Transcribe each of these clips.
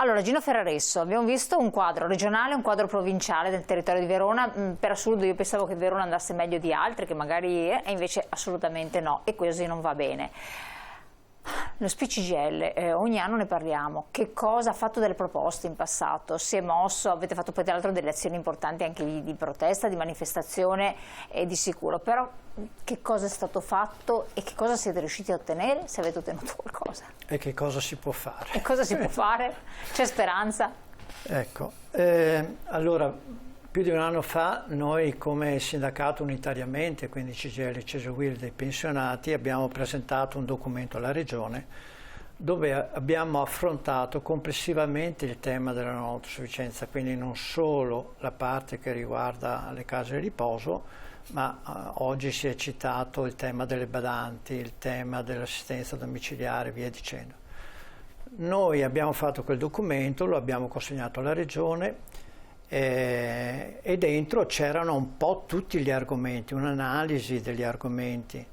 Allora, Gino Ferraresso, abbiamo visto un quadro regionale e un quadro provinciale del territorio di Verona. Per assurdo io pensavo che Verona andasse meglio di altri, che magari e invece assolutamente no, e così non va bene. Lo SPCGIL, ogni anno ne parliamo, che cosa ha fatto delle proposte in passato, si è mosso, avete fatto poi tra l'altro delle azioni importanti anche di protesta, di manifestazione e di sicuro, però che cosa è stato fatto e che cosa siete riusciti a ottenere, se avete ottenuto qualcosa? E che cosa si può fare? E cosa si può fare? C'è speranza? Ecco, allora più di un anno fa noi come sindacato unitariamente, quindi CGIL, CESOUIL dei pensionati, abbiamo presentato un documento alla Regione dove abbiamo affrontato complessivamente il tema della non autosufficienza, quindi non solo la parte che riguarda le case di riposo, ma oggi si è citato il tema delle badanti, il tema dell'assistenza domiciliare e via dicendo. Noi abbiamo fatto quel documento, lo abbiamo consegnato alla Regione, e dentro c'erano un po' tutti gli argomenti, un'analisi degli argomenti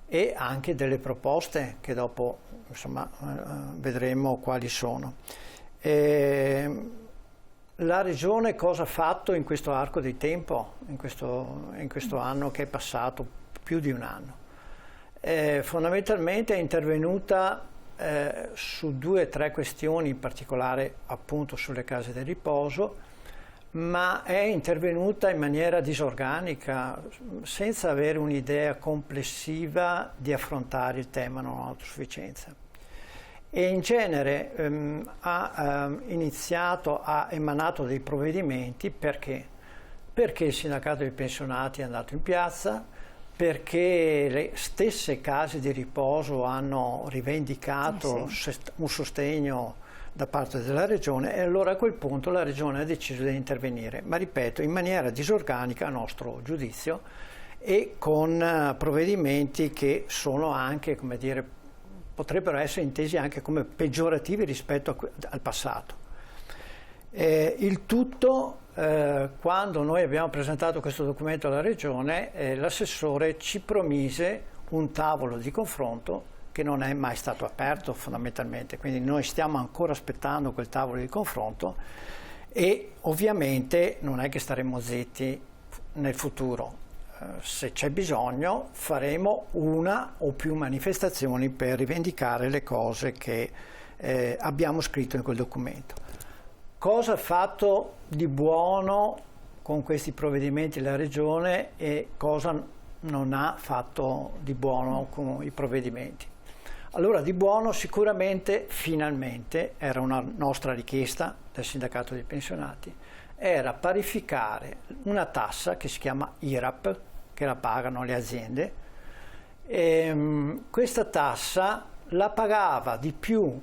e anche delle proposte che dopo insomma vedremo quali sono. La Regione cosa ha fatto in questo arco di tempo, in questo anno che è passato, più di un anno? Fondamentalmente è intervenuta su 2 o 3 questioni, in particolare appunto sulle case del riposo, ma è intervenuta in maniera disorganica, senza avere un'idea complessiva di affrontare il tema non autosufficienza. E in genere ha emanato dei provvedimenti perché il sindacato dei pensionati è andato in piazza, perché le stesse case di riposo hanno rivendicato un sostegno da parte della Regione, e allora a quel punto la Regione ha deciso di intervenire, ma ripeto, in maniera disorganica a nostro giudizio e con provvedimenti che sono anche, come dire, potrebbero essere intesi anche come peggiorativi rispetto al passato. Il tutto, quando noi abbiamo presentato questo documento alla Regione, l'assessore ci promise un tavolo di confronto che non è mai stato aperto fondamentalmente, quindi noi stiamo ancora aspettando quel tavolo di confronto e ovviamente non è che staremo zitti nel futuro. Se c'è bisogno faremo una o più manifestazioni per rivendicare le cose che abbiamo scritto in quel documento. Cosa ha fatto di buono con questi provvedimenti la Regione e cosa non ha fatto di buono con i provvedimenti? Allora, di buono sicuramente, finalmente, era una nostra richiesta del sindacato dei pensionati, era parificare una tassa che si chiama IRAP, che la pagano le aziende, e questa tassa la pagava di più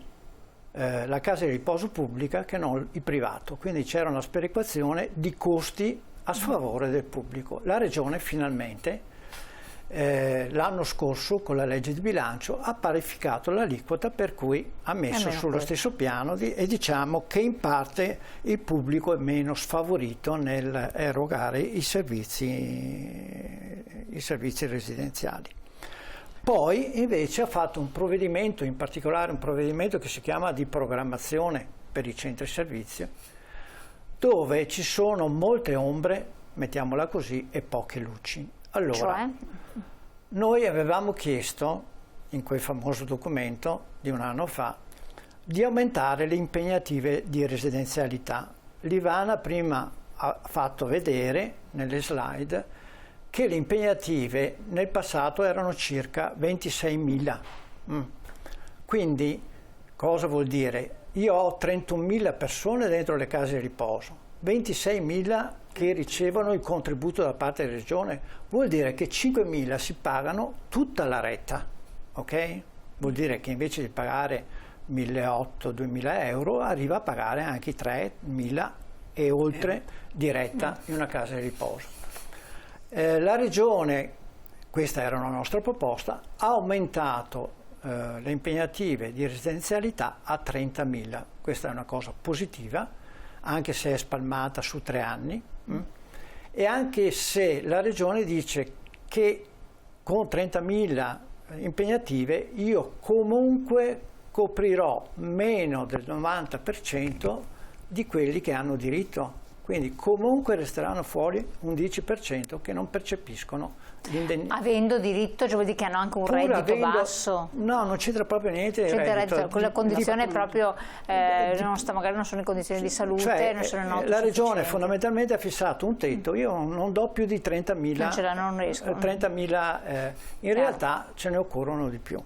la casa di riposo pubblica che non il privato, quindi c'era una sperequazione di costi a sfavore del pubblico. La Regione finalmente l'anno scorso con la legge di bilancio ha parificato l'aliquota, per cui ha messo sullo stesso piano e diciamo che in parte il pubblico è meno sfavorito nel erogare i servizi residenziali. Poi invece ha fatto un provvedimento, in particolare un provvedimento che si chiama di programmazione per i centri servizio, dove ci sono molte ombre, mettiamola così, e poche luci. Allora, noi avevamo chiesto, in quel famoso documento di un anno fa, di aumentare le impegnative di residenzialità. L'Ivana prima ha fatto vedere, nelle slide, che le impegnative nel passato erano circa 26.000. Quindi, cosa vuol dire? Io ho 31.000 persone dentro le case di riposo, 26.000 che ricevono il contributo da parte della Regione, vuol dire che 5.000 si pagano tutta la retta, ok? Vuol dire che invece di pagare 1.800-2.000 euro arriva a pagare anche i 3.000 e oltre di retta in una casa di riposo. La Regione, questa era una nostra proposta, ha aumentato le impegnative di residenzialità a 30.000. Questa è una cosa positiva, anche se è spalmata su 3 anni, e anche se la Regione dice che con 30.000 impegnative io comunque coprirò meno del 90% di quelli che hanno diritto. Quindi comunque resteranno fuori un 10% che non percepiscono l'indennità. Avendo diritto, cioè vuol dire che hanno anche un reddito basso? No, non c'entra proprio niente di reddito. Con la condizione proprio, magari non sono in condizioni di salute, cioè, non sono la Regione fondamentalmente ha fissato un tetto, io non do più di 30.000. Non ce la non riesco. 30.000, in realtà ce ne occorrono di più.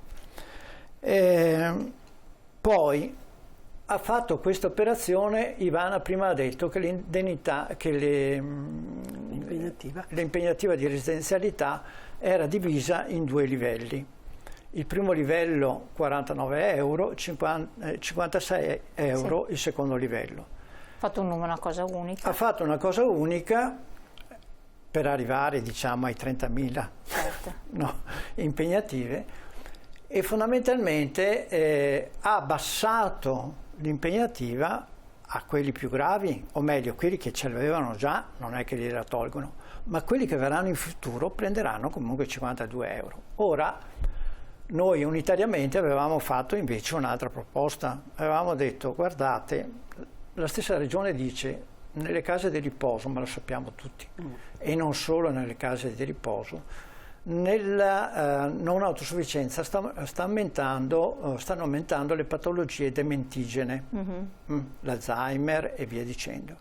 Poi ha fatto questa operazione, Ivana prima ha detto che l'indennità, che l'impegnativa di residenzialità era divisa in 2 livelli. Il primo livello 49 euro, 56 euro il secondo livello. Ha fatto una cosa unica. Ha fatto una cosa unica per arrivare, diciamo, ai 30.000 impegnative, e fondamentalmente ha abbassato l'impegnativa a quelli più gravi, o meglio, quelli che ce l'avevano già, non è che gliela tolgono, ma quelli che verranno in futuro prenderanno comunque 52 euro. Ora, noi unitariamente avevamo fatto invece un'altra proposta, avevamo detto, guardate, la stessa Regione dice, nelle case di riposo, ma lo sappiamo tutti, e non solo nelle case di riposo, nella non autosufficienza stanno aumentando le patologie dementigene, l'Alzheimer e via dicendo.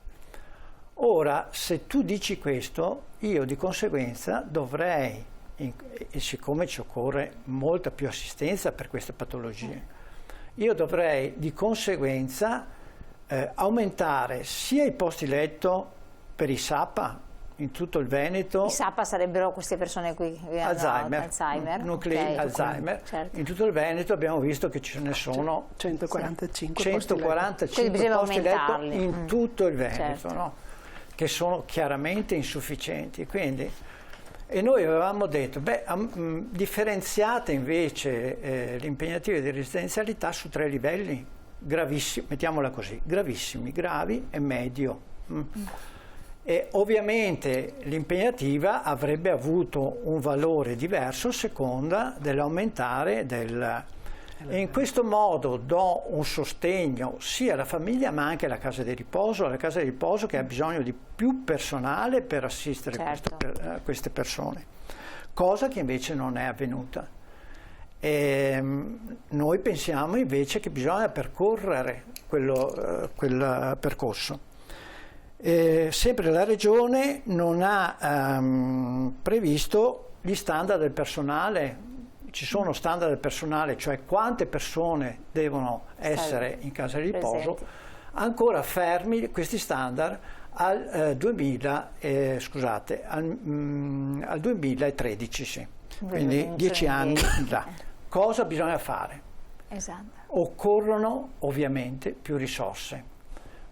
Ora, se tu dici questo, io di conseguenza dovrei, e siccome ci occorre molta più assistenza per queste patologie, io dovrei di conseguenza aumentare sia i posti letto per i SAPA, in tutto il Veneto. I SAPA sarebbero queste persone qui che hanno Alzheimer. Nuclei Alzheimer. Certo. In tutto il Veneto abbiamo visto che ce ne sono 145 posti letto in tutto il Veneto, certo. no? Che sono chiaramente insufficienti. Quindi, e noi avevamo detto, differenziate invece l'impegnativa di residenzialità su 3 livelli, gravissimi, mettiamola così, gravissimi, gravi e medio. E ovviamente l'impegnativa avrebbe avuto un valore diverso a seconda dell'aumentare e in questo modo do un sostegno sia alla famiglia ma anche alla casa di riposo che ha bisogno di più personale per assistere queste persone, cosa che invece non è avvenuta. E noi pensiamo invece che bisogna percorrere quel percorso. Sempre la Regione non ha previsto gli standard del personale, ci sono standard del personale, cioè quante persone devono essere in casa di riposo, ancora fermi questi standard al 2013, sì. Quindi 10 anni là. Cosa bisogna fare? Occorrono ovviamente più risorse.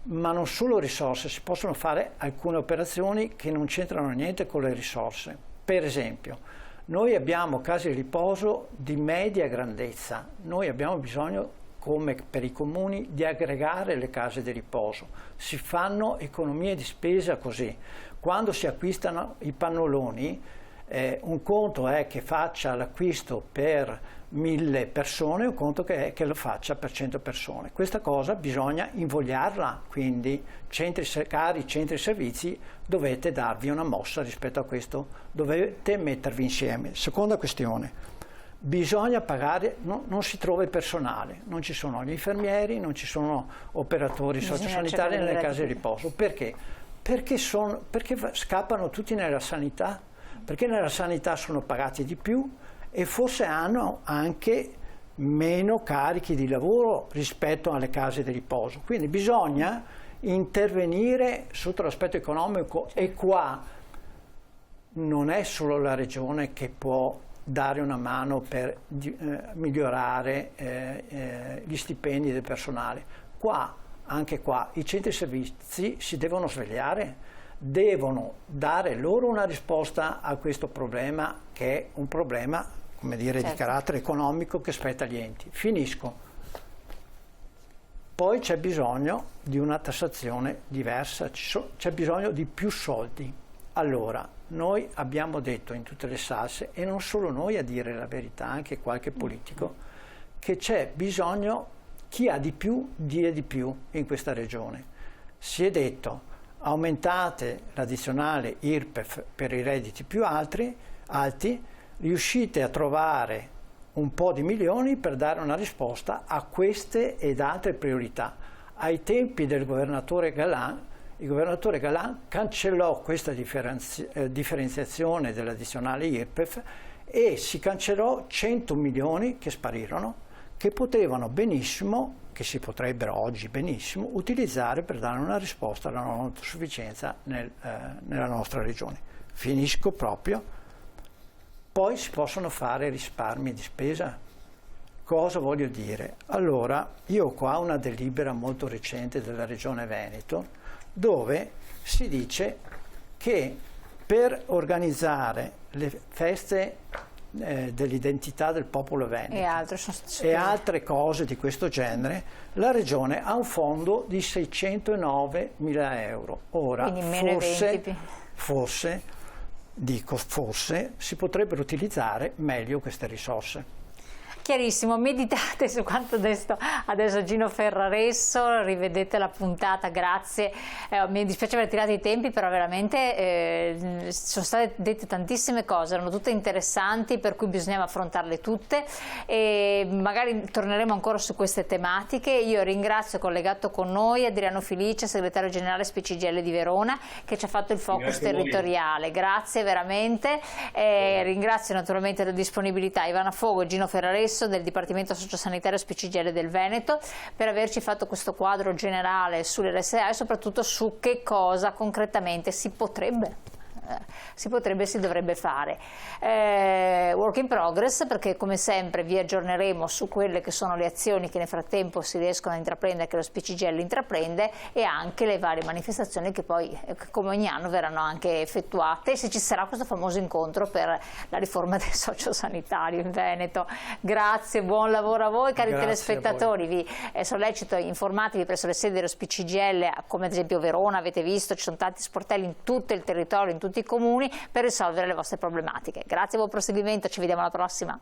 Ma non solo risorse, si possono fare alcune operazioni che non c'entrano niente con le risorse. Per esempio, noi abbiamo case di riposo di media grandezza, noi abbiamo bisogno, come per i comuni, di aggregare le case di riposo. Si fanno economie di spesa così. Quando si acquistano i pannoloni, un conto è che faccia l'acquisto per 1000 persone, un conto che lo faccia per 100 persone. Questa cosa bisogna invogliarla, quindi cari centri servizi, dovete darvi una mossa rispetto a questo, dovete mettervi insieme. Seconda questione, bisogna pagare, non si trova il personale, non ci sono gli infermieri, non ci sono operatori sociosanitari nelle case di riposo. Perché? Perché scappano tutti nella sanità, perché nella sanità sono pagati di più e forse hanno anche meno carichi di lavoro rispetto alle case di riposo. Quindi bisogna intervenire sotto l'aspetto economico, e qua non è solo la Regione che può dare una mano per migliorare gli stipendi del personale. Anche qua i centri servizi si devono svegliare, devono dare loro una risposta a questo problema, che è un problema, come dire, di carattere economico che spetta agli enti. Finisco. Poi c'è bisogno di una tassazione diversa, c'è bisogno di più soldi. Allora, noi abbiamo detto in tutte le salse, e non solo noi a dire la verità, anche qualche politico, che c'è bisogno, chi ha di più dia di più in questa regione. Si è detto: aumentate l'addizionale IRPEF per i redditi più alti, riuscite a trovare un po' di milioni per dare una risposta a queste ed altre priorità. Ai tempi del governatore Galan, il governatore Galan cancellò questa differenziazione dell'addizionale IRPEF e si cancellò 100 milioni che sparirono, che potevano benissimo, che si potrebbero oggi benissimo, utilizzare per dare una risposta alla non autosufficienza nella nostra regione. Finisco proprio. Poi si possono fare risparmi di spesa. Cosa voglio dire? Allora, io ho qua una delibera molto recente della Regione Veneto, dove si dice che per organizzare le feste dell'identità del popolo veneto e altre cose di questo genere, la Regione ha un fondo di 609.000 euro. Ora, forse, si potrebbero utilizzare meglio queste risorse. Chiarissimo, meditate su quanto detto adesso Gino Ferraresso, rivedete la puntata, grazie. Mi dispiace aver tirato i tempi, però veramente sono state dette tantissime cose, erano tutte interessanti, per cui bisognava affrontarle tutte e magari torneremo ancora su queste tematiche. Io ringrazio, collegato con noi, Adriano Filice, segretario generale SPCGIL di Verona, che ci ha fatto il focus territoriale. Grazie veramente. Ringrazio naturalmente la disponibilità Ivana Fogo e Gino Ferraresso del Dipartimento Sociosanitario SPCGIL del Veneto per averci fatto questo quadro generale sull'RSA e soprattutto su che cosa concretamente si dovrebbe fare. Work in progress, perché come sempre vi aggiorneremo su quelle che sono le azioni che nel frattempo si riescono a intraprendere, che lo SPCGIL intraprende, e anche le varie manifestazioni che poi come ogni anno verranno anche effettuate, se ci sarà questo famoso incontro per la riforma del sociosanitario in Veneto. Grazie, buon lavoro a voi, cari telespettatori. Vi sollecito, informatevi presso le sedi dello SPCGIL, come ad esempio Verona, avete visto, ci sono tanti sportelli in tutto il territorio, in tutti i comuni, per risolvere le vostre problematiche. Grazie, buon proseguimento, ci vediamo alla prossima.